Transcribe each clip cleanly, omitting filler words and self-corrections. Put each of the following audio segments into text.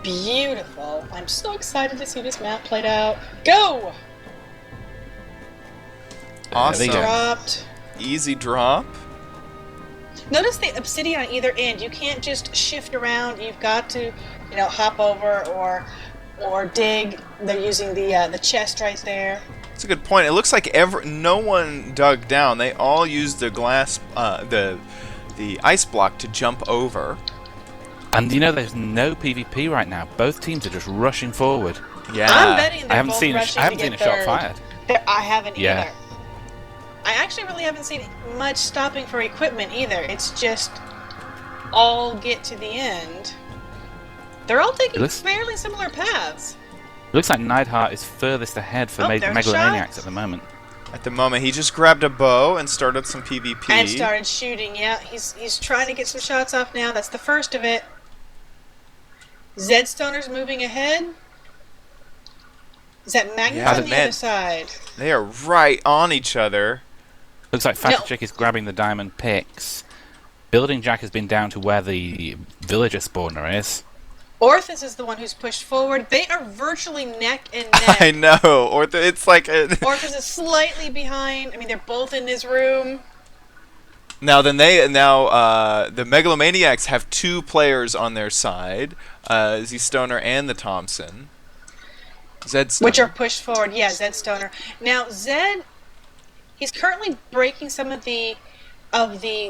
Beautiful. I'm so excited to see this map played out. Go! Awesome. Dropped. Easy drop. Notice the obsidian on either end. You can't just shift around. You've got to, hop over or dig. They're using the chest right there. That's a good point. It looks like no one dug down. They all used the glass, the ice block to jump over. And there's no PvP right now. Both teams are just rushing forward. Yeah. I'm betting they're I haven't both seen rushing I haven't to seen get a shot third. fired. I haven't Yeah. either. I actually really haven't seen much stopping for equipment either. It's just all get to the end. They're all taking fairly similar paths. Looks like Neidhart is furthest ahead for there's a Megalomaniacs shot. at the moment. At the moment, he just grabbed a bow and started some PvP. And started shooting, yeah. He's trying to get some shots off now. That's the first of it. Zedstoner's moving ahead. Is that Magnus on the other side? They are right on each other. Looks like Fatter is grabbing the diamond picks. Building Jack has been down to where the villager spawner is. Orthus is the one who's pushed forward. They are virtually neck and neck. I know. It's like Orthus is slightly behind. I mean, they're both in this room. Now the Megalomaniacs have two players on their side, Z-Stoner and the Thompson. Zedstoner. Which are pushed forward. Yeah, Zedstoner. Now Zed, he's currently breaking some of the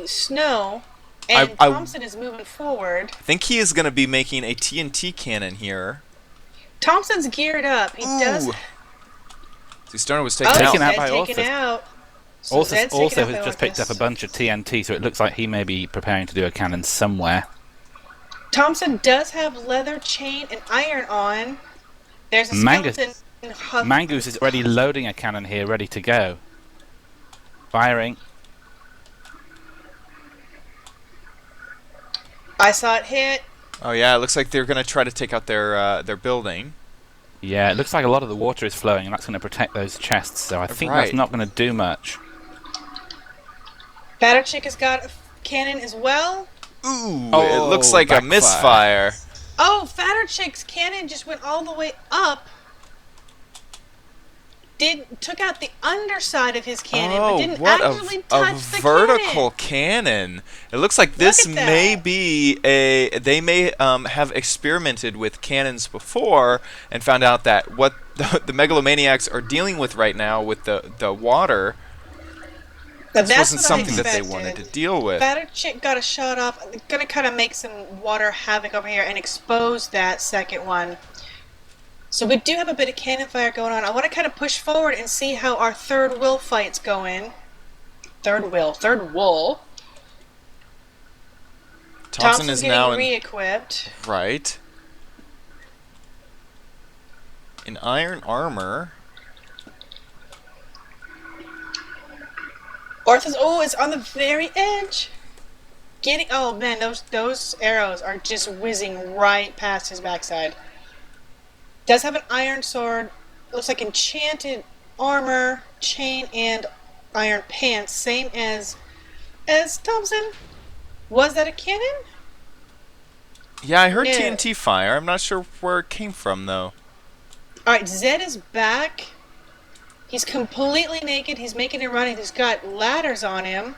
snow, and Thompson is moving forward. I think he is going to be making a TNT cannon here. Thompson's geared up. He does. Z-Stoner was taken out by Orthus. So Orthus also has just picked up a bunch of TNT, so it looks like he may be preparing to do a cannon somewhere. Thompson does have leather chain and iron on. There's a skeleton. Mangoose is already loading a cannon here, ready to go. Firing. I saw it hit. Oh yeah, it looks like they're going to try to take out their building. Yeah, it looks like a lot of the water is flowing, and that's going to protect those chests, so I think that's not going to do much. Batterchick has got a cannon as well. Ooh, it looks like a misfire. Oh, Fatterchick's cannon just went all the way up. Took out the underside of his cannon, but didn't actually touch the vertical cannon. It looks like this may be they may have experimented with cannons before and found out that what the Megalomaniacs are dealing with right now with the water. This wasn't something that they wanted to deal with. Batterchick got a shot off. Gonna kind of make some water havoc over here and expose that second one. So we do have a bit of cannon fire going on. I want to kind of push forward and see how our third will fight's going. Third wool. Thompson is now re-equipped. Right. In iron armor. Orthus, is on the very edge. Oh man, those arrows are just whizzing right past his backside. Does have an iron sword. Looks like enchanted armor, chain, and iron pants. Same as Thompson. Was that a cannon? Yeah, I heard TNT fire. I'm not sure where it came from though. Alright, Zed is back. He's completely naked. He's making a run. He's got ladders on him.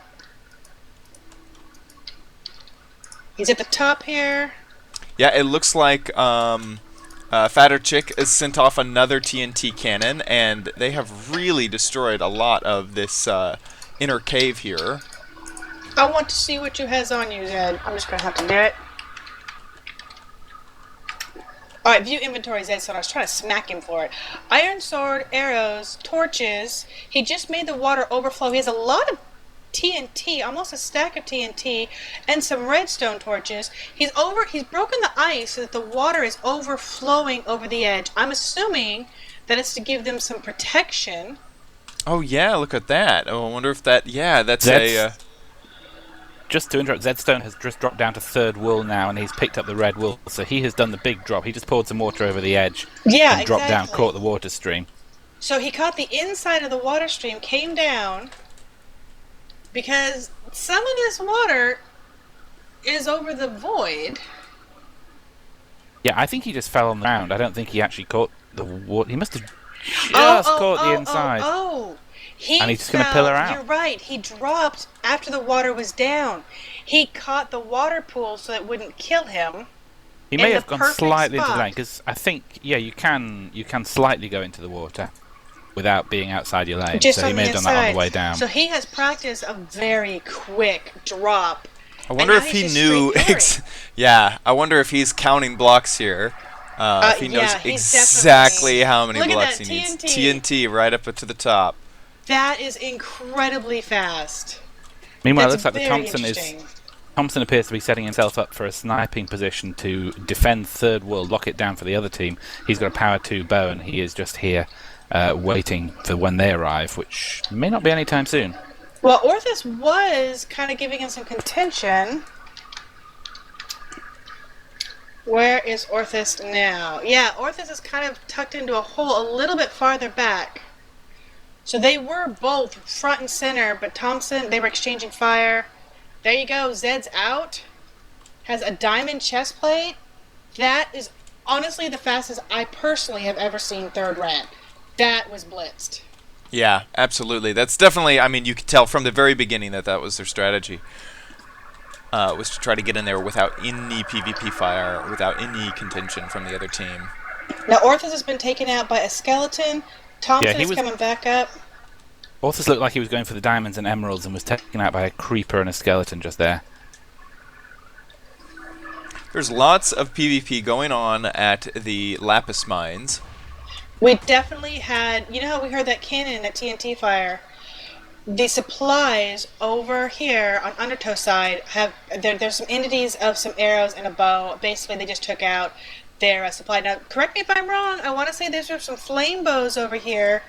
He's at the top here. Yeah, it looks like Fatter Chick has sent off another TNT cannon, and they have really destroyed a lot of this inner cave here. I want to see what you has on you, Zed. I'm just going to have to do it. Alright, view inventory, Zed, so I was trying to smack him for it. Iron sword, arrows, torches. He just made the water overflow. He has a lot of TNT, almost a stack of TNT, and some redstone torches. He's broken the ice so that the water is overflowing over the edge. I'm assuming that it's to give them some protection. Oh yeah, look at that. Oh, I wonder if that's Just to interrupt, Zedstone has just dropped down to third wool now, and he's picked up the red wool, so he has done the big drop. He just poured some water over the edge and dropped down, caught the water stream. So he caught the inside of the water stream, came down, because some of this water is over the void. Yeah, I think he just fell on the ground. I don't think he actually caught the water. He must have just caught the inside. And he's just going to pillar out. You're right. He dropped after the water was down. He caught the water pool so it wouldn't kill him. He may have gone slightly into the lane, because I think, you can slightly go into the water without being outside your lane. Just so he may have done that on the way down. So he has practiced a very quick drop. I wonder if he knew. I wonder if he's counting blocks here. If he knows exactly how many blocks he needs. TNT right up to the top. That is incredibly fast. Meanwhile, it looks like Thompson appears to be setting himself up for a sniping position to defend third wall, lock it down for the other team. He's got a power 2 bow, and he is just here waiting for when they arrive, which may not be anytime soon. Well, Orthus was kind of giving him some contention. Where is Orthus now? Yeah, Orthus is kind of tucked into a hole a little bit farther back. So they were both front and center, but Thompson, they were exchanging fire. There you go, Zed's out. Has a diamond chest plate. That is honestly the fastest I personally have ever seen third ran. That was blitzed. Yeah, absolutely. That's definitely, you could tell from the very beginning that was their strategy. Was to try to get in there without any PvP fire, without any contention from the other team. Now, Orthus has been taken out by a skeleton. Thompson is coming back up. Orthus looked like he was going for the diamonds and emeralds and was taken out by a creeper and a skeleton just there. There's lots of PvP going on at the Lapis mines. We definitely had, you know how we heard that cannon, that TNT fire? The supplies over here on Undertow side there's some entities of some arrows and a bow. Basically, they just took out their supply. Now, correct me if I'm wrong. I want to say these are some flame bows over here.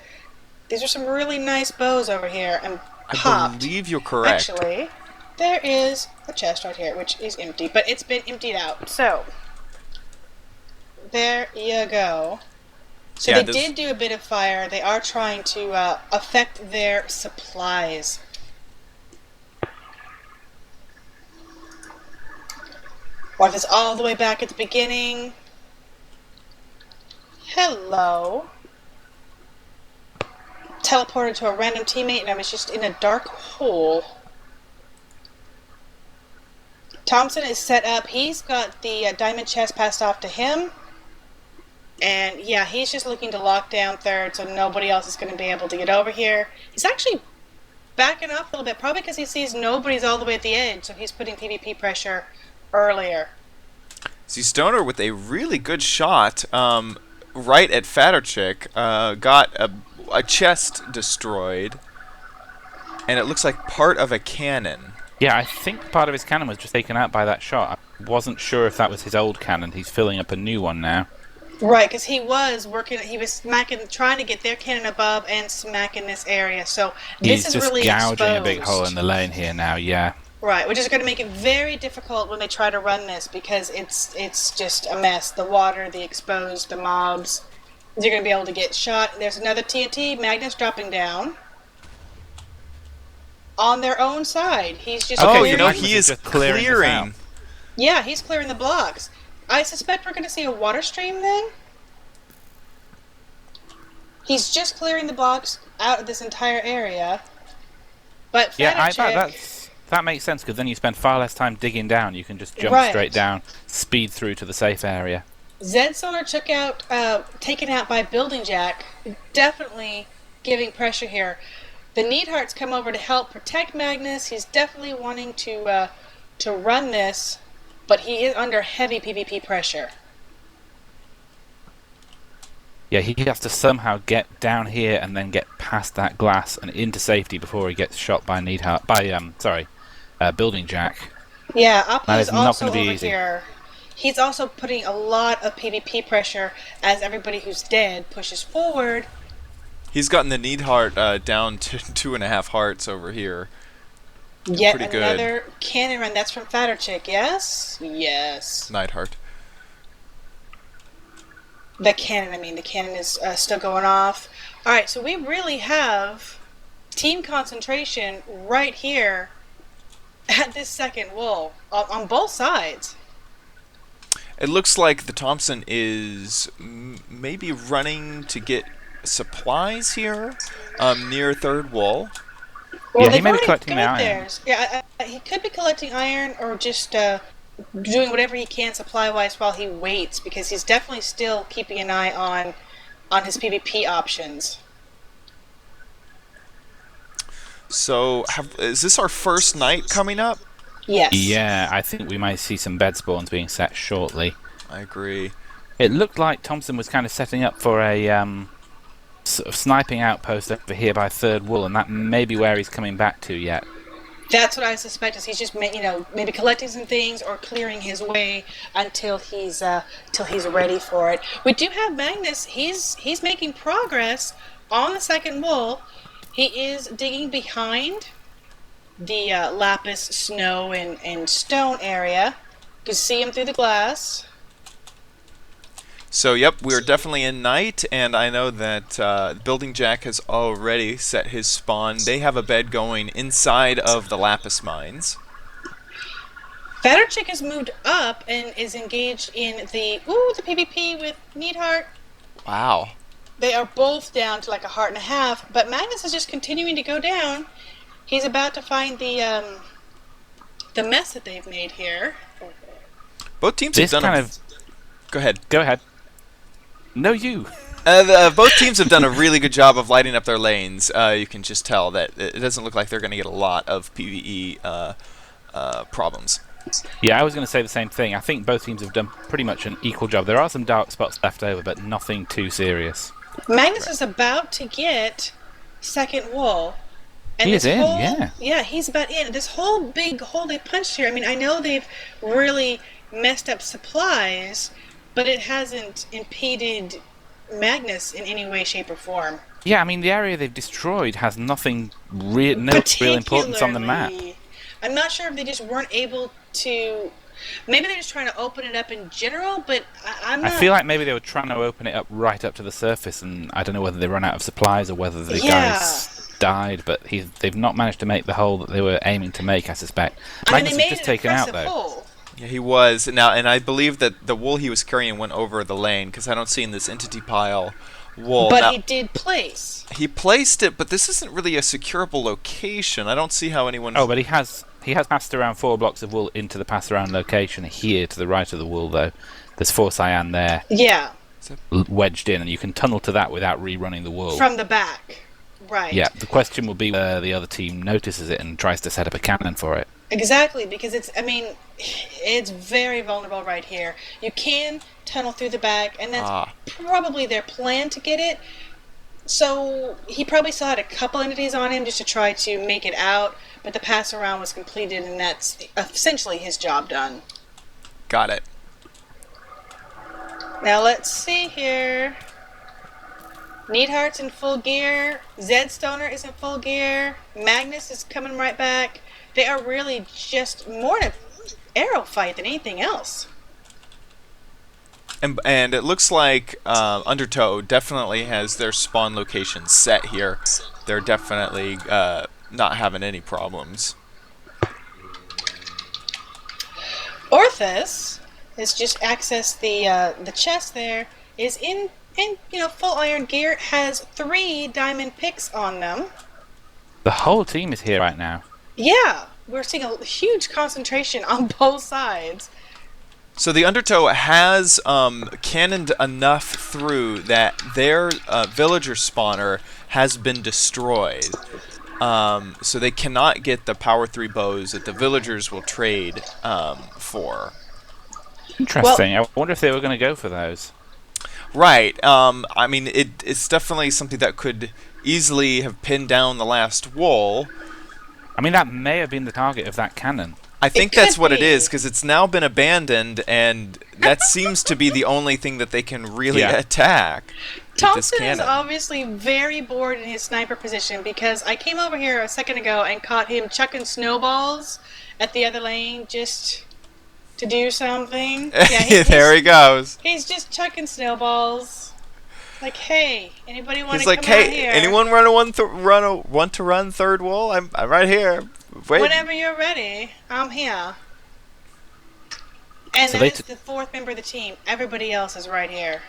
These are some really nice bows over here and popped. I believe you're correct. Actually, there is a chest right here, which is empty, but it's been emptied out. So, there you go. So they did do a bit of fire. They are trying to affect their supplies. Orthus all the way back at the beginning. Hello. Teleported to a random teammate, and I was just in a dark hole. Thompson is set up. He's got the diamond chest passed off to him. And yeah, he's just looking to lock down third so nobody else is going to be able to get over here. He's actually backing up a little bit, probably because he sees nobody's all the way at the edge, so he's putting PvP pressure earlier. See, Stoner with a really good shot right at Fatterchick, got a chest destroyed, and it looks like part of a cannon. Yeah, I think part of his cannon was just taken out by that shot. I wasn't sure if that was his old cannon. He's filling up a new one now. Right, because he was smacking, trying to get their cannon above and smacking this area. So this is really exposed. He's just gouging a big hole in the lane here now, yeah. Right, which is going to make it very difficult when they try to run this because it's just a mess. The water, the exposed, the mobs. They're going to be able to get shot. There's another TNT. Magnus dropping down. On their own side. He's just clearing. He is clearing. Yeah, he's clearing the blocks. I suspect we're going to see a water stream then. He's just clearing the blocks out of this entire area. But that makes sense, because then you spend far less time digging down. You can just jump straight down, speed through to the safe area. Zed Solar taken out by Building Jack, definitely giving pressure here. The Needhart's come over to help protect Magnus. He's definitely wanting to run this, but he is under heavy PvP pressure. Yeah, he has to somehow get down here and then get past that glass and into safety before he gets shot by Building Jack. Yeah, Appu is also not gonna be over easy. here. He's also putting a lot of PvP pressure as everybody who's dead pushes forward. He's gotten the Needhart down to 2.5 hearts over here. Yet another cannon run. That's from Fatterchick, yes? Yes. Neidhart. The cannon is still going off. Alright, so we really have team concentration right here at this second wall on both sides. It looks like the Thompson is maybe running to get supplies here near third wall. Well, Yeah, he they've may be already collecting the got iron. theirs. Yeah, he could be collecting iron or just doing whatever he can supply-wise while he waits, because he's definitely still keeping an eye on his PvP options. So, is this our first night coming up? Yes. Yeah, I think we might see some bed spawns being set shortly. I agree. It looked like Thompson was kind of setting up for a sort of sniping outpost over here by third wall, and that may be where he's coming back to yet. That's what I suspect. Is he's just maybe collecting some things or clearing his way until he's ready for it. We do have Magnus. He's making progress on the second wall. He is digging behind the lapis, snow, and stone area. You can see him through the glass. So, yep, we're definitely in night, and I know that Building Jack has already set his spawn. They have a bed going inside of the lapis mines. Fatterchick has moved up and is engaged in the PvP with Needheart. Wow. They are both down to like a heart and a half, but Magnus is just continuing to go down. He's about to find the mess that they've made here. Both teams have done Go ahead. Go ahead. No, you. Both teams have done a really good job of lighting up their lanes. You can just tell that it doesn't look like they're going to get a lot of PvE problems. Yeah, I was going to say the same thing. I think both teams have done pretty much an equal job. There are some dark spots left over, but nothing too serious. Magnus is about to get second wall. And he is in, yeah. Yeah, he's about in. This whole big hole they punched here, I mean, I know they've really messed up supplies, but it hasn't impeded Magnus in any way, shape, or form. Yeah, I mean, the area they've destroyed has no real importance on the map. I'm not sure if they just weren't able to... Maybe they're just trying to open it up in general, but I'm not... I feel like maybe they were trying to open it up right up to the surface, and I don't know whether they ran out of supplies or whether the guys died, but they've not managed to make the hole that they were aiming to make, I suspect. Magnus was just taken out, though. Hole. Yeah, he was. Now, and I believe that the wool he was carrying went over the lane, because I don't see in this entity pile wool. But now, he did place. He placed it, but this isn't really a securable location. I don't see how anyone... Oh, but he has passed around 4 blocks of wool into the pass-around location here to the right of the wool, though. There's 4 cyan there. Yeah. Wedged in, and you can tunnel to that without rerunning the wool. From the back. Right. Yeah, the question will be whether the other team notices it and tries to set up a cannon for it. Exactly, because it's very vulnerable right here. You can tunnel through the back, and that's probably their plan to get it. So he probably still had a couple entities on him just to try to make it out, but the pass around was completed, and that's essentially his job done. Got it. Now let's see here. Needheart's in full gear. Zedstoner is in full gear. Magnus is coming right back. They are really just more in an arrow fight than anything else. And it looks like Undertow definitely has their spawn location set here. They're definitely not having any problems. Orthus has just accessed the chest there. Is in full iron gear. Has 3 diamond picks on them. The whole team is here right now. Yeah, we're seeing a huge concentration on both sides. So the Undertow has cannoned enough through that their villager spawner has been destroyed. So they cannot get the power 3 bows that the villagers will trade for. Interesting. Well, I wonder if they were going to go for those. Right. I mean, it's definitely something that could easily have pinned down the last wall. I mean, that may have been the target of that cannon. I think that's what it is, because it's now been abandoned, and that seems to be the only thing that they can really attack. Thompson is obviously very bored in his sniper position, because I came over here a second ago and caught him chucking snowballs at the other lane just to do something. Yeah, there he goes. He's just chucking snowballs. Like, hey, anybody want to come out here? He's like, hey, anyone want to run third wall? I'm right here. Wait. Whenever you're ready, I'm here. And so that is the fourth member of the team. Everybody else is right here.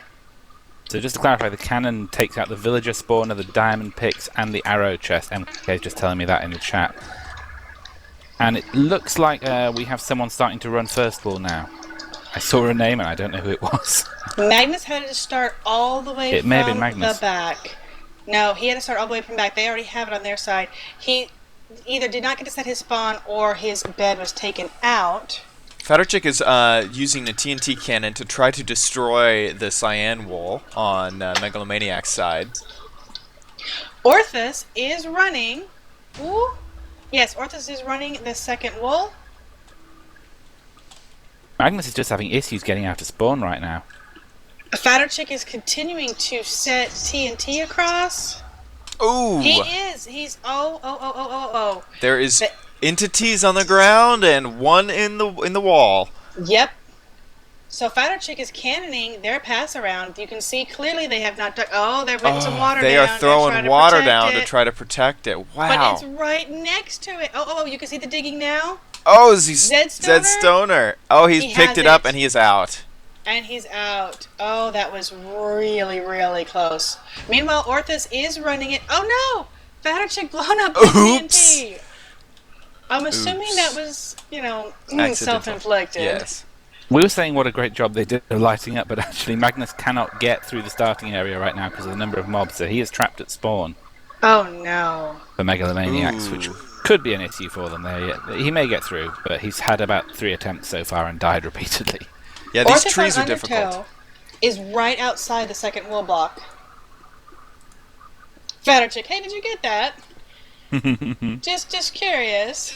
So just to clarify, the cannon takes out the villager spawner, the diamond picks, and the arrow chest. MK is just telling me that in the chat. And it looks like we have someone starting to run first wall now. I saw a name and I don't know who it was. Magnus had to start all the way from the back. No, he had to start all the way from back. They already have it on their side. He either did not get to set his spawn or his bed was taken out. Fatarchik is using the TNT cannon to try to destroy the cyan wall on Megalomaniac's side. Orthus is running. Ooh. Yes, Orthus is running the second wall. Magnus is just having issues getting out of spawn right now. Fatarchik is continuing to set TNT across. Ooh. He is. He's oh. There is entities on the ground and one in the wall. Yep. So Fatarchik is cannoning their pass around. You can see clearly they have not dug. Oh, they're putting some water down. They are throwing water down to try to protect it. Wow. But it's right next to it. Oh, you can see the digging now. Oh, is he Zed Stoner? Oh, he's picked it up and he is out. And he's out. Oh, that was really, really close. Meanwhile, Orthus is running it. Oh no! Fatarchik blown up by TNT. I'm assuming that was, self-inflicted. Yes. We were saying what a great job they did of lighting up, but actually Magnus cannot get through the starting area right now because of the number of mobs, so he is trapped at spawn. Oh no. For Megalomaniacs, which could be an issue for them. He may get through, but he's had about 3 attempts so far and died repeatedly. Yeah, these trees are difficult. Undertow is right outside the second wall block. Fatarchik, hey, did you get that? just curious.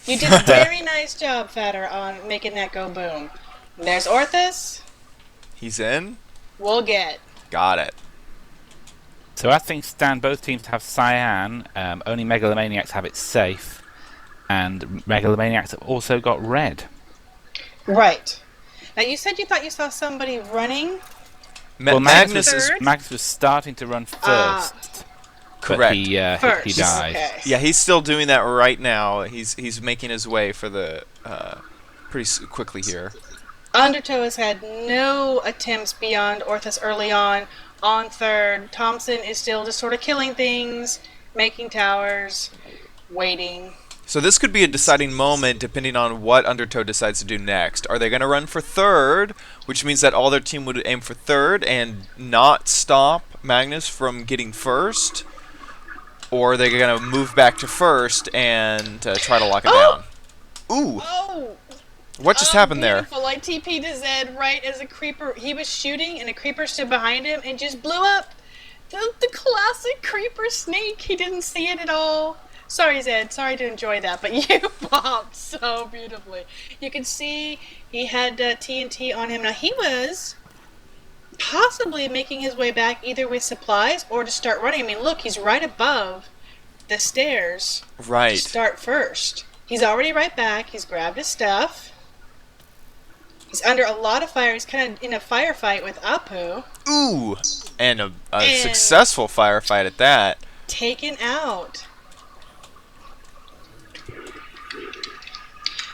You did a very nice job, Fatter, on making that go boom. And there's Orthus. He's in. We'll get. Got it. So as things stand, both teams have cyan. Only Megalomaniacs have it safe, and Megalomaniacs have also got red. Right. Now you said you thought you saw somebody running. Well, Magnus was starting to run first. Correct. But he died. Okay. Yeah, he's still doing that right now. He's making his way for the pretty quickly here. Undertow has had no attempts beyond Orthus early on third. Thompson is still just sort of killing things, making towers, waiting. So this could be a deciding moment depending on what Undertow decides to do next. Are they going to run for third, which means that all their team would aim for third and not stop Magnus from getting first? Or are they going to move back to first and try to lock it down? Ooh! Oh! What just happened there? Beautiful. I TP'd to Zed right as a creeper. He was shooting and a creeper stood behind him and just blew up. The classic creeper sneak. He didn't see it at all. Sorry, Zed. Sorry to enjoy that, but you bombed so beautifully. You can see he had TNT on him. Now, he was possibly making his way back either with supplies or to start running. I mean, look, he's right above the stairs. Right. To start first. He's already right back. He's grabbed his stuff. He's under a lot of fire. He's kind of in a firefight with Apu. Ooh! And a successful firefight at that. Taken out.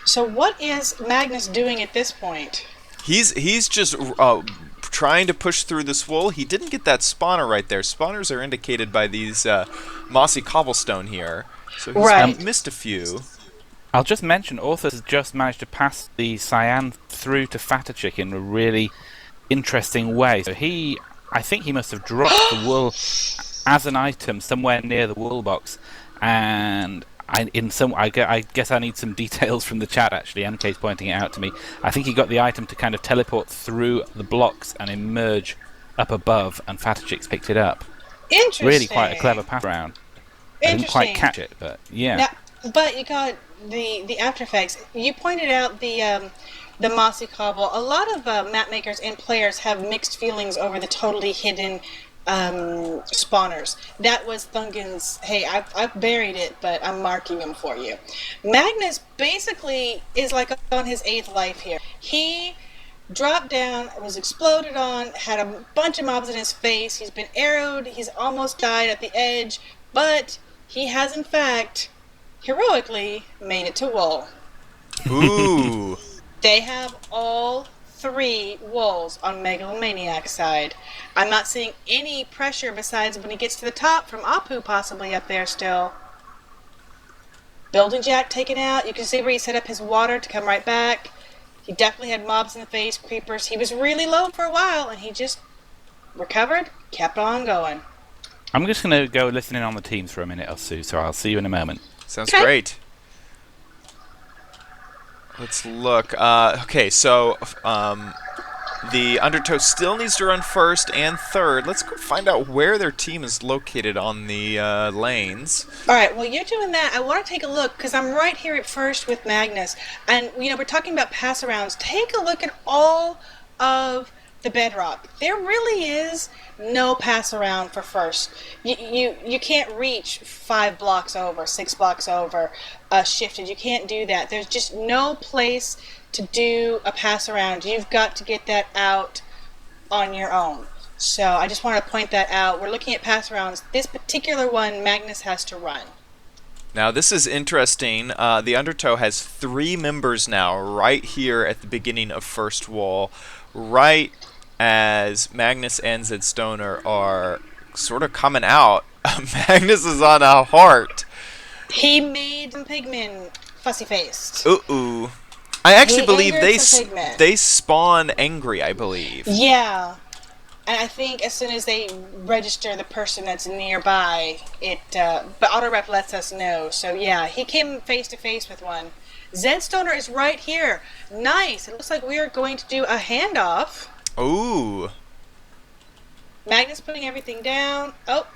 So what is Magnus doing at this point? He's just trying to push through this wall. He didn't get that spawner right there. Spawners are indicated by these mossy cobblestone here. So he's missed a few. I'll just mention, Orthus has just managed to pass the cyan through to Fatarchik in a really interesting way. So I think he must have dropped the wool as an item somewhere near the wool box, and I guess I need some details from the chat, actually. MK's pointing it out to me. I think he got the item to kind of teleport through the blocks and emerge up above, and Fatarchik's picked it up. Interesting. Really quite a clever pass around. I didn't quite catch it, but yeah. Now, but you got the after effects. You pointed out the mossy cobble. A lot of map makers and players have mixed feelings over the totally hidden spawners. That was Thungen's, hey, I've buried it, but I'm marking them for you. Magnus basically is like on his 8th life here. He dropped down, was exploded on, had a bunch of mobs in his face, he's been arrowed, he's almost died at the edge, but he has in fact heroically made it to wool. Ooh. They have all 3 wolves on Megalomaniac side. I'm not seeing any pressure besides when he gets to the top from Apu possibly up there still. Building Jack taken out. You can see where he set up his water to come right back. He definitely had mobs in the face, creepers. He was really low for a while, and he just recovered, kept on going. I'm just going to go listen in on the teams for a minute or so, so I'll see you in a moment. Sounds great. Let's look. Okay, so the Undertow still needs to run first and third. Let's go find out where their team is located on the lanes. All right, well, you're doing that. I want to take a look because I'm right here at first with Magnus. And, we're talking about pass-arounds. Take a look at all of the bedrock. There really is no pass-around for first. You can't reach 5 blocks over, 6 blocks over, shifted. You can't do that. There's just no place to do a pass-around. You've got to get that out on your own. So I just want to point that out. We're looking at pass-arounds. This particular one, Magnus has to run. Now this is interesting. The Undertow has 3 members now right here at the beginning of first wall, right as Magnus and Zed Stoner are sort of coming out. Magnus is on a heart. He made some pigmen fussy-faced. Ooh. I actually believe they they spawn angry, I believe. Yeah. And I think as soon as they register the person that's nearby, but auto-rep lets us know. So yeah, he came face-to-face with one. Zed Stoner is right here. Nice. It looks like we are going to do a handoff. Ooh. Magnus putting everything down. Oh,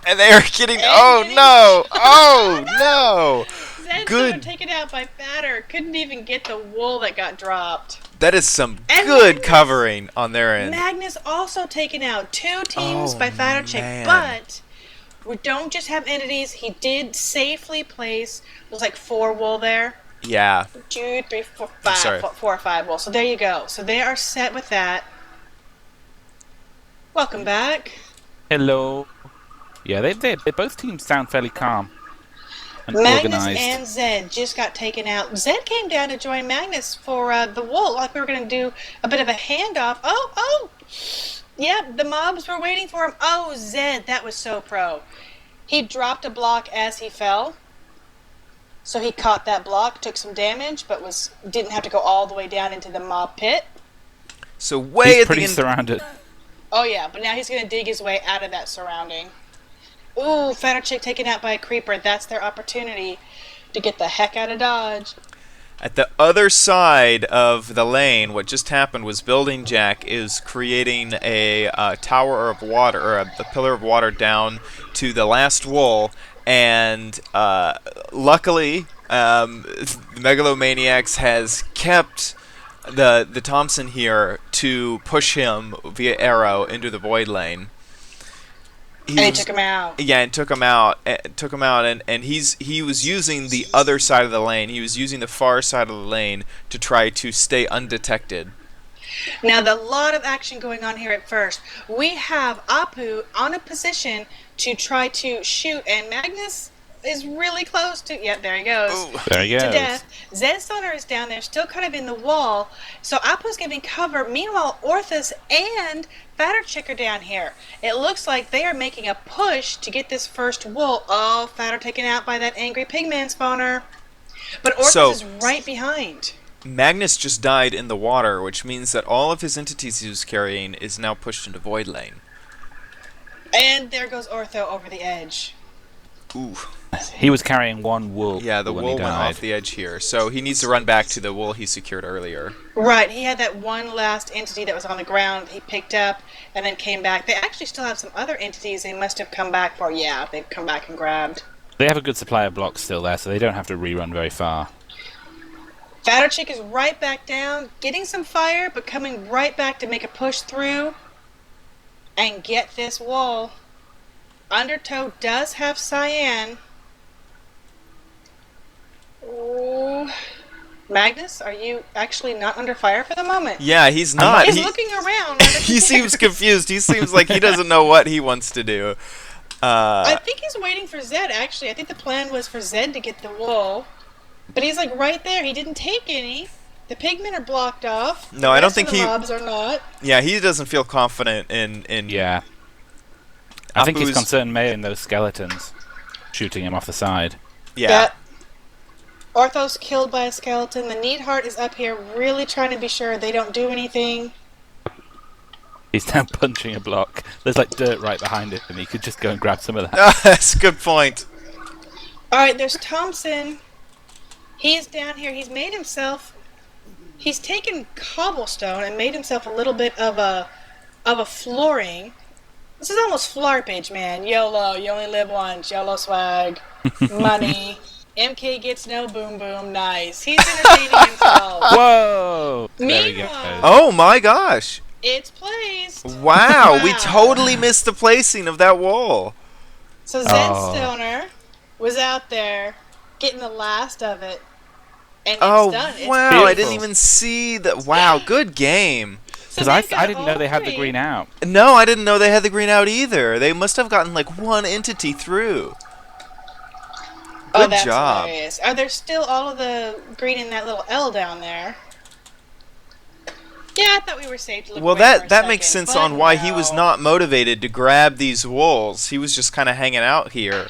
and they are getting. No! Oh no! Zed Good. Stoner taken out by Fatter. Couldn't even get the wool that got dropped. That is some And good Magnus, covering on their end. Magnus also taken out. 2 teams by Fatter Chick, man. but we don't just have entities. He did safely place. It was like 4 wool there. Yeah. 2, 3, 4, 5. 4 or 5 wool. So there you go. So they are set with that. Welcome back. Hello. Yeah, they both teams sound fairly calm and Magnus organised. and Zed just got taken out. Zed came down to join Magnus for the wool, like we were going to do a bit of a handoff. Oh! Yeah, the mobs were waiting for him. Oh, Zed, that was so pro. He dropped a block as he fell. So he caught that block, took some damage, but didn't have to go all the way down into the mob pit. So way He's at pretty the end. surrounded. Oh yeah, but now he's going to dig his way out of that surrounding. Ooh, Fatter Chick taken out by a creeper. That's their opportunity to get the heck out of Dodge. At the other side of the lane, what just happened was Building Jack is creating a tower of water, or a pillar of water down to the last wool, and luckily, Megalomaniacs has kept the Thompson here to push him via arrow into the void lane. And he took him out. Yeah, and took him out, and he was using the other side of the lane. He was using the far side of the lane to try to stay undetected. Now, there's a lot of action going on here at first. We have Apu on a position to try to shoot, and Magnus is really close to... Yep, there he goes. Ooh. There he goes. To death. Zed Stoner is down there, still kind of in the wall. So Apu's giving cover. Meanwhile, Orthus and Fatter Chick are down here. It looks like they are making a push to get this first wool. Oh, Fatter taken out by that angry pigman spawner. But Orthus is right behind. Magnus just died in the water, which means that all of his entities he was carrying is now pushed into void lane. And there goes Ortho over the edge. Ooh. He was carrying 1 wool. Yeah, the when wool he went died. off the edge here, so he needs to run back to the wool he secured earlier. Right, he had that one last entity that was on the ground he picked up and then came back. They actually still have some other entities they must have come back for. Yeah, they've come back and grabbed. They have a good supply of blocks still there, so they don't have to rerun very far. Fatter Chick is right back down, getting some fire, but coming right back to make a push through and get this wall. Undertow does have Cyan. Ooh. Magnus, are you actually not under fire for the moment? Yeah, he's not. He's looking around. He seems confused. He seems like he doesn't know what he wants to do. I think he's waiting for Zed, actually. I think the plan was for Zed to get the wool. But he's like right there. He didn't take any. The pigmen are blocked off. No, I don't think the mobs are not. Yeah, he doesn't feel confident in. Yeah. I think he's Apu's- concerned mainly in those skeletons shooting him off the side. Yeah. Orthos killed by a skeleton. The Needheart is up here really trying to be sure they don't do anything. He's now punching a block. There's like dirt right behind it, and he could just go and grab some of that. That's a good point. Alright, there's Thompson. He's down here. He's made himself... He's taken cobblestone and made himself a little bit of a flooring. This is almost Flarpage, man. YOLO, you only live once. YOLO swag. Money. MK gets no boom boom. Nice. He's entertaining himself. Whoa! There we go. Meanwhile, Oh my gosh! it's placed. Wow, we totally missed the placing of that wall. So Zedstoner was out there getting the last of it. And it's Oh done. It's wow! beautiful. I didn't even see that. Wow, good game. So Because they've I got didn't know all they had the three. green out. No, I didn't know they had the green out either. They must have gotten like one entity through. Oh, Good that's job. hilarious. Are there still all of the green in that little L down there? Yeah, I thought we were safe to look Well, away for a that makes second, sense but on why he was no. not motivated to grab these wolves. He was just kind of hanging out here,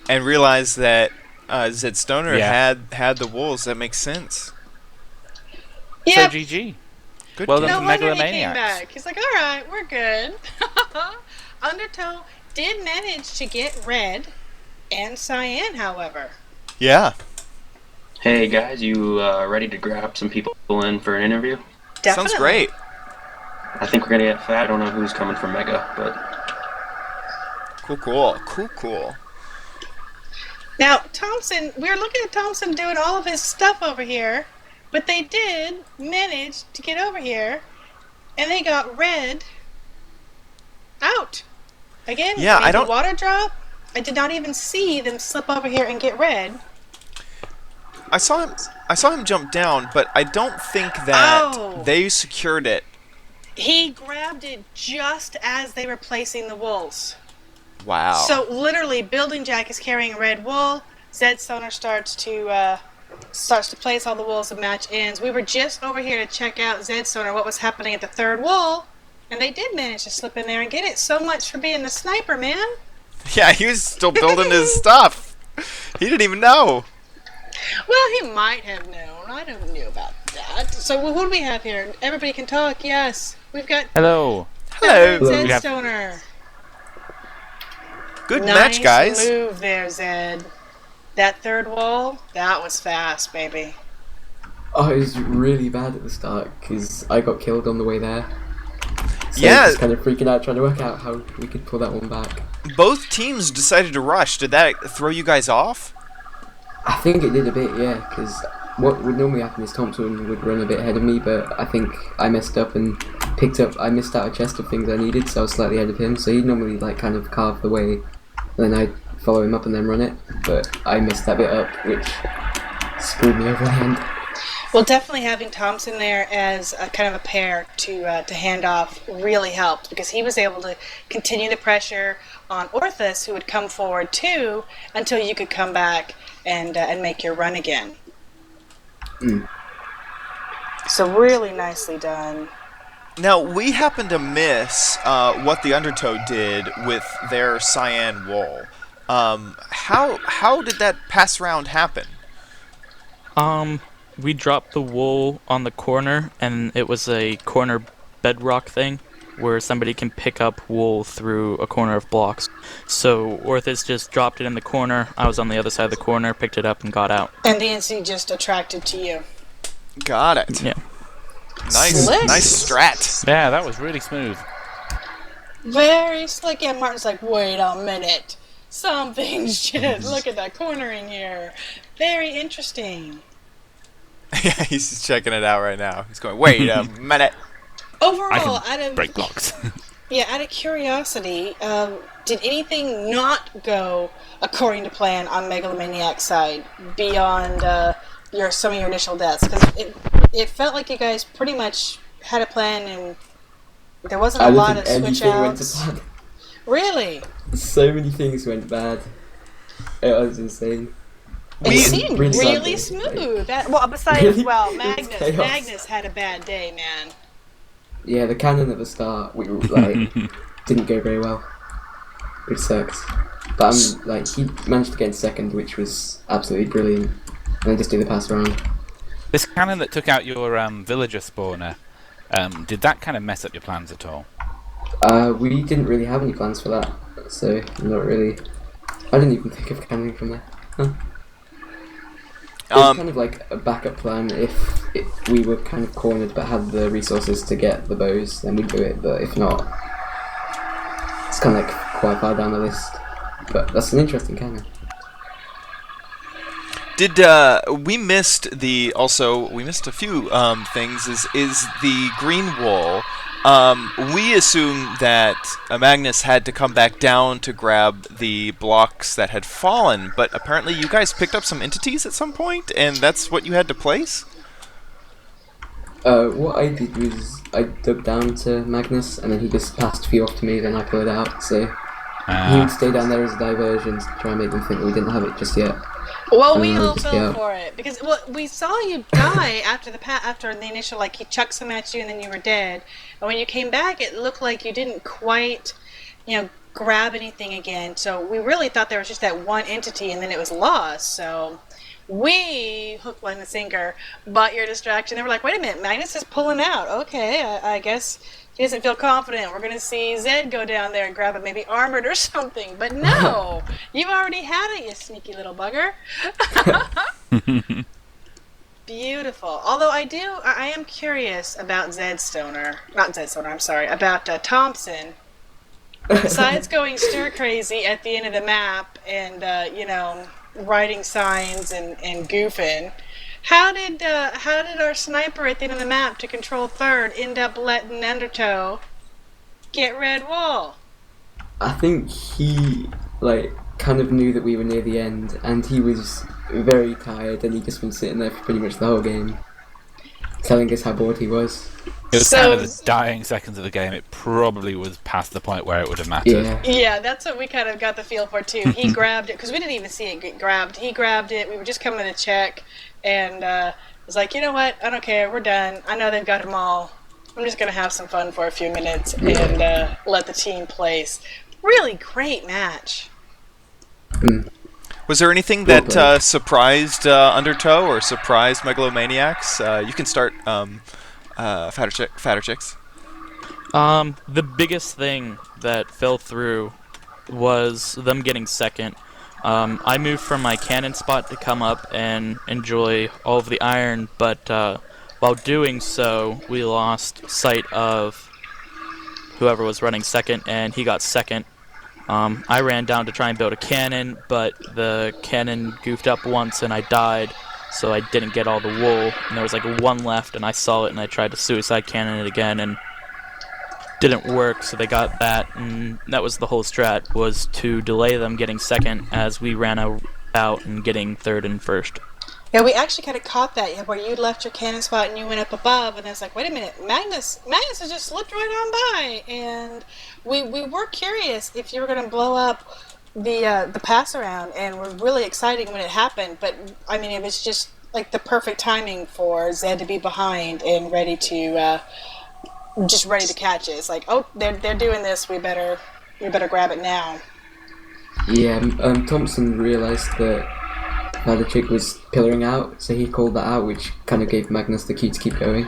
and realized that Zed Stoner Yeah. had the wolves. That makes sense. Yeah, So GG. Good Well game. done. no wonder he Megalomaniacs. came back. He's like, all right, we're good. Undertow did manage to get red and cyan, however. Yeah. Hey guys, you ready to grab some people in for an interview? Definitely. Sounds great. I think we're gonna get fat. I don't know who's coming from Mega, but Cool. Now, Thompson, we were looking at Thompson doing all of his stuff over here, but they did manage to get over here, and they got red out. Again, Yeah, made I don't- the water drop. I did not even see them slip over here and get red. I saw him jump down, but I don't think that Oh. they secured it. He grabbed it just as they were placing the wolves. Wow. So literally, Building Jack is carrying a red wool. Zed Stoner starts to place all the wolves. The match ends. We were just over here to check out Zed Stoner, what was happening at the third wall, and they did manage to slip in there and get it. So much for being the sniper, man. Yeah, he was still building his stuff. He didn't even know. Well, he might have known. I don't know about that. So who do we have here? Everybody can talk. Yes, we've got Hello. Hello. Zed We have- Stoner. Good Nice match, guys. move there, Zed. That third wall, that was fast, baby. Oh, it was really bad at the start because I got killed on the way there. So Yeah. just kind of freaking out, trying to work out how we could pull that one back. Both teams decided to rush. Did that throw you guys off? I think it did a bit, yeah, because what would normally happen is Thompson would run a bit ahead of me, but I think I messed up and I missed out a chest of things I needed, so I was slightly ahead of him, so he'd normally like kind of carve the way, and then I'd follow him up and then run it, but I messed that bit up, which screwed me over the end. Well, definitely having Thompson there as a kind of a pair to hand off really helped because he was able to continue the pressure on Orthus, who would come forward too, until you could come back and make your run again. Mm. So really nicely done. Now, we happen to miss what the Undertow did with their cyan wall. How did that pass round happen? We dropped the wool on the corner, and it was a corner bedrock thing where somebody can pick up wool through a corner of blocks. So Orthus just dropped it in the corner. I was on the other side of the corner, picked it up, and got out. And the NC just attracted to you. Got it. Yeah. Nice, Slick. nice strat. Yeah, that was really smooth. Very slick. Yeah, Martin's like, wait a minute. Something's just, look at that cornering here. Very interesting. Yeah, he's just checking it out right now. He's going, wait a minute. Overall, I can break blocks. out of curiosity, did anything not go according to plan on Megalomaniac's side beyond some of your initial deaths? Because it felt like you guys pretty much had a plan and there wasn't a I don't lot of think switch anything went to outs. plan. Really? So many things went bad. It was insane. It seemed really really bad day. smooth. Well, besides, Really? well, It was Magnus. chaos. Magnus had a bad day, man. Yeah, the cannon at the start, we like didn't go very well, which sucks. But he managed to get in second, which was absolutely brilliant. And then just do the pass around. This cannon that took out your villager spawner, did that kind of mess up your plans at all? We didn't really have any plans for that, so not really. I didn't even think of cannoning from there. Huh. It was kind of like a backup plan if we were kind of cornered but had the resources to get the bows, then we'd do it, but if not, it's kind of like quite far down the list. But that's an interesting cannon. Did we missed a few things is the green wool. We assume that Magnus had to come back down to grab the blocks that had fallen, but apparently you guys picked up some entities at some point, and that's what you had to place? What I did was I dug down to Magnus, and then he just passed a few off to me, then I pulled it out, so he would stay down there as a diversion to try and make them think that we didn't have it just yet. Well, we all fell for it because we saw you die after the initial, like, he chucked some at you and then you were dead. And when you came back, it looked like you didn't quite, grab anything again. So we really thought there was just that one entity and then it was lost. So we, hook, line, and sinker, bought your distraction. They were like, wait a minute, Magnus is pulling out. Okay, I guess he doesn't feel confident. We're going to see Zed go down there and grab it, maybe armored or something. But no, you've already had it, you sneaky little bugger. Beautiful. Although I am curious about about Thompson. Besides going stir crazy at the end of the map and, writing signs and goofing, how did our sniper at the end of the map to control third end up letting Undertow get red wall? I think he kind of knew that we were near the end, and he was very tired, and he'd just been sitting there for pretty much the whole game, telling us how bored he was. It was kind of the dying seconds of the game. It probably was past the point where it would have mattered. Yeah, that's what we kind of got the feel for too. He grabbed it because we didn't even see it get grabbed. He grabbed it. We were just coming to check, and was like, you know what? I don't care. We're done. I know they've got them all. I'm just gonna have some fun for a few minutes and let the team place. Really great match. Was there anything that surprised Undertow or surprised Megalomaniacs? You can start, Fatter Chicks. The biggest thing that fell through was them getting second. I moved from my cannon spot to come up and enjoy all of the iron, but while doing so, we lost sight of whoever was running second, and he got second. I ran down to try and build a cannon, but the cannon goofed up once and I died, so I didn't get all the wool. And there was like one left, and I saw it, and I tried to suicide cannon it again, and didn't work, so they got that, and that was the whole strat, was to delay them getting second as we ran out and getting third and first. Yeah, we actually kind of caught that, where you left your cannon spot and you went up above, and I was like, wait a minute, Magnus has just slipped right on by, and we were curious if you were going to blow up the pass around, and we're really excited when it happened, but I mean, it was just like the perfect timing for Zed to be behind and ready to catch it. It's like, oh, they're doing this, we better grab it now. Yeah, Thompson realised that the chick was pillaring out, so he called that out, which kind of gave Magnus the cue to keep going.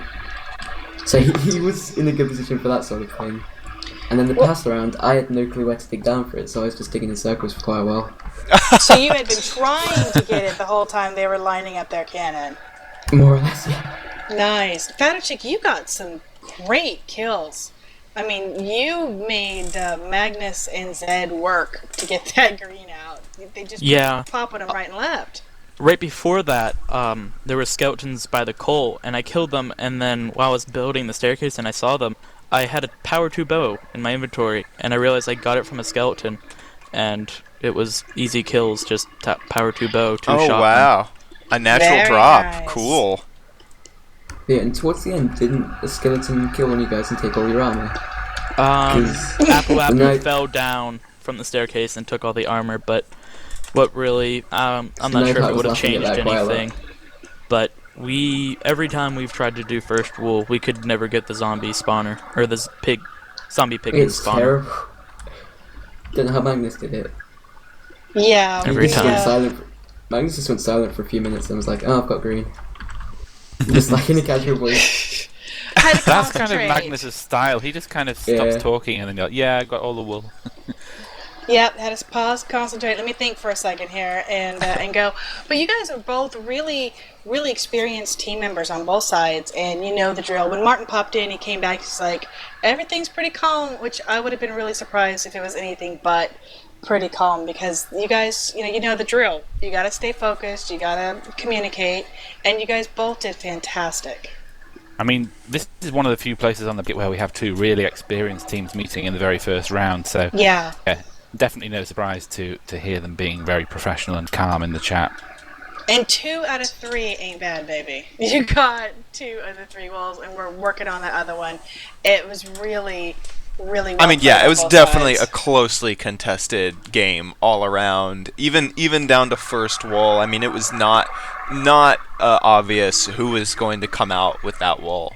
So he was in a good position for that sort of thing. And then the pass around, I had no clue where to dig down for it, so I was just digging in circles for quite a while. So you had been trying to get it the whole time they were lining up their cannon. More or less, yeah. Nice. Fatter Chick, you got some great kills. I mean, you made Magnus and Zed work to get that green out. They just popping them right and left. Right before that, there were skeletons by the coal, and I killed them, and then while I was building the staircase and I saw them, I had a power 2 bow in my inventory, and I realized I got it from a skeleton, and it was easy kills, just power 2 bow, 2 shot. Oh, wow. A natural drop. Nice. Cool. Yeah, and towards the end, didn't the skeleton kill one of you guys and take all your armor? Apple fell down from the staircase and took all the armor, but what really, I'm not No, sure if I it was would have laughing at changed that quite a lot. anything, but every time we've tried to do first wool, we could never get the zombie spawner, or the zombie pigman It's spawner. terrible. Don't know how Magnus did it. Yeah, Every He just time. went silent. Magnus just went silent for a few minutes and was like, "Oh, I've got green." Just like in a casual voice. had to That's kind of concentrate. Magnus's style. He just kind of stops Yeah. talking and then goes, "Yeah, I got all the wool." Yep, had to pause, concentrate. Let me think for a second here, and go. But you guys are both really, really experienced team members on both sides, and you know the drill. When Martin popped in, he came back. He's like, everything's pretty calm, which I would have been really surprised if it was anything but pretty calm, because you guys, you know the drill. You got to stay focused. You got to communicate, and you guys both did fantastic. I mean, this is one of the few places on the bit where we have two really experienced teams meeting in the very first round. So Yeah. definitely no surprise to hear them being very professional and calm in the chat. And 2 out of 3 ain't bad, baby. You got 2 of the 3 walls, and we're working on that other one. It was really, really well I mean, yeah, played it was on both definitely sides. a closely contested game all around, even down to first wall. I mean, it was not obvious who was going to come out with that wall.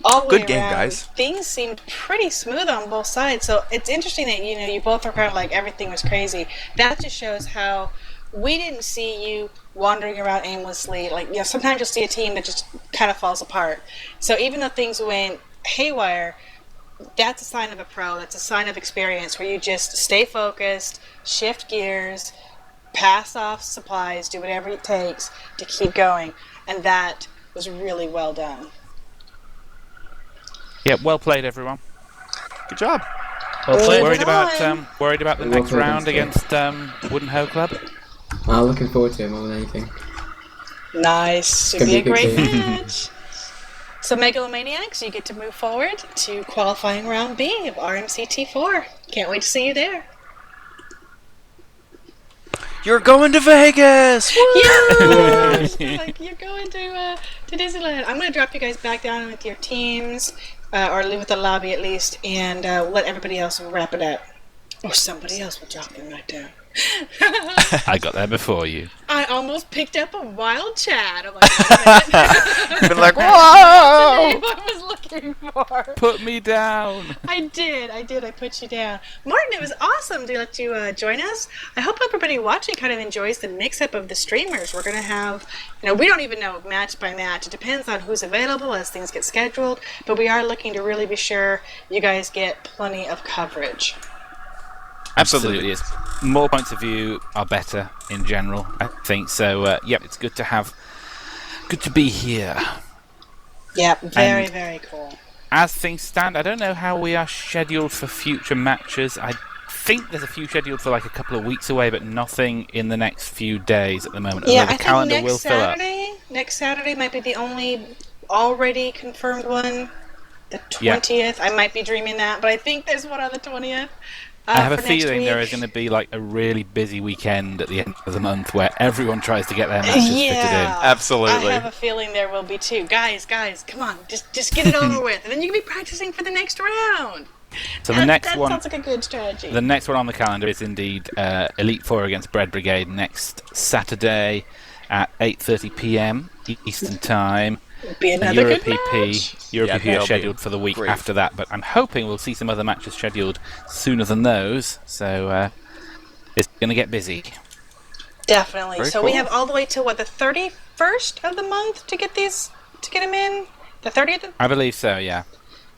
All the Good way game, around, guys. Things seemed pretty smooth on both sides, so it's interesting that you both were kind of like everything was crazy. That just shows how we didn't see you wandering around aimlessly. Like, sometimes you'll see a team that just kind of falls apart. So even though things went haywire, that's a sign of a pro. That's a sign of experience, where you just stay focused, shift gears, pass off supplies, do whatever it takes to keep going, and that was really well done. Yeah, well played, everyone. Good job. Well played. Worried about the Well next played, round thanks, against Wooden Hoe Club? I'm looking forward to it more than anything. Nice. Should It's be a gonna be a great good game. match. So, Megalomaniacs, you get to move forward to qualifying round B of RMCT 4. Can't wait to see you there. You're going to Vegas! Yeah! Like, you're going to Disneyland. I'm going to drop you guys back down with your teams, or leave with the lobby at least, and let everybody else wrap it up. Or somebody else will drop them right down. I got there before you. I almost picked up a wild Chad. I'm like, wait a minute. Been like, That's whoa! the name I was looking for. Put me down. I did. I put you down. Martin, it was awesome to let you join us. I hope everybody watching kind of enjoys the mix-up of the streamers. We're going to have, we don't even know match by match. It depends on who's available as things get scheduled, but we are looking to really be sure you guys get plenty of coverage. Absolutely. It's more points of view are better in general, I think. So, yep, it's good to be here. Yep, very, And- very cool. As things stand, I don't know how we are scheduled for future matches. I think there's a few scheduled for like a couple of weeks away, but nothing in the next few days at the moment. Yeah, Although I the calendar think will fill up. next Saturday might be the only already confirmed one. The Yeah. 20th. I might be dreaming that, but I think there's one on the 20th. I have a for next feeling there week. is going to be like a really busy weekend at the end of the month where everyone tries to get their matches fitted in. Absolutely. I have a feeling there will be too. Guys, come on, just get it over with, and then you can be practicing for the next round. So the next that one, sounds like a good strategy. the next one on the calendar is indeed Elite Four against Bread Brigade next Saturday at 8:30 p.m. Eastern Time. be another Euro good PP, match. Euro Yeah, PP that'll are be scheduled for the week great. after that, but I'm hoping we'll see some other matches scheduled sooner than those. So it's going to get busy. Definitely. Very So we cool. have all the way to the 31st of the month to get them in. The 30th. I believe so. Yeah.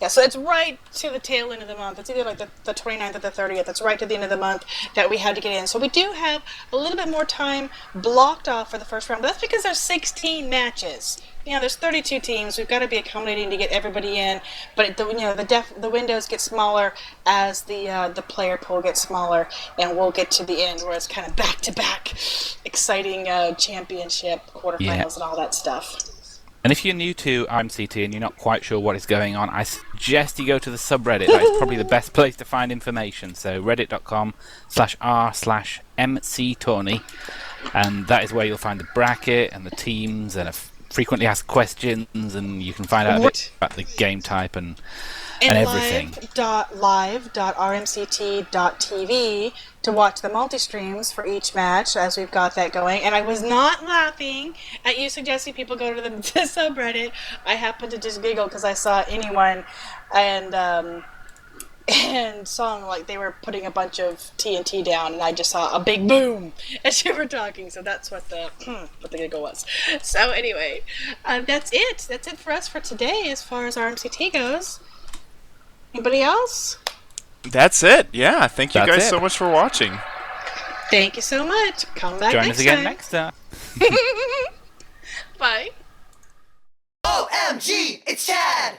Yeah, so it's right to the tail end of the month. It's either like the 29th or the 30th. It's right to the end of the month that we had to get in. So we do have a little bit more time blocked off for the first round, but that's because there's 16 matches. There's 32 teams. We've got to be accommodating to get everybody in, but the windows get smaller as the player pool gets smaller, and we'll get to the end where it's kind of back-to-back exciting championship quarterfinals Yeah. and all that stuff. And if you're new to RMCT and you're not quite sure what is going on, I suggest you go to the subreddit. That is probably the best place to find information. So reddit.com/r/mctourney, and that is where you'll find the bracket and the teams and frequently asked questions, and you can find out a bit about the game type and everything. Live.rmct.tv to watch the multi-streams for each match as we've got that going. And I was not laughing at you suggesting people go to the subreddit. I happened to just giggle because I saw anyone and saw them like they were putting a bunch of TNT down, and I just saw a big boom as you were talking. So that's what the giggle was. So anyway, that's it. That's it for us for today as far as RMCT goes. Anybody else? That's it. Yeah. Thank you guys so much for watching. Thank you so much. Come back Join next us again time. next time. Bye. OMG, it's Chad!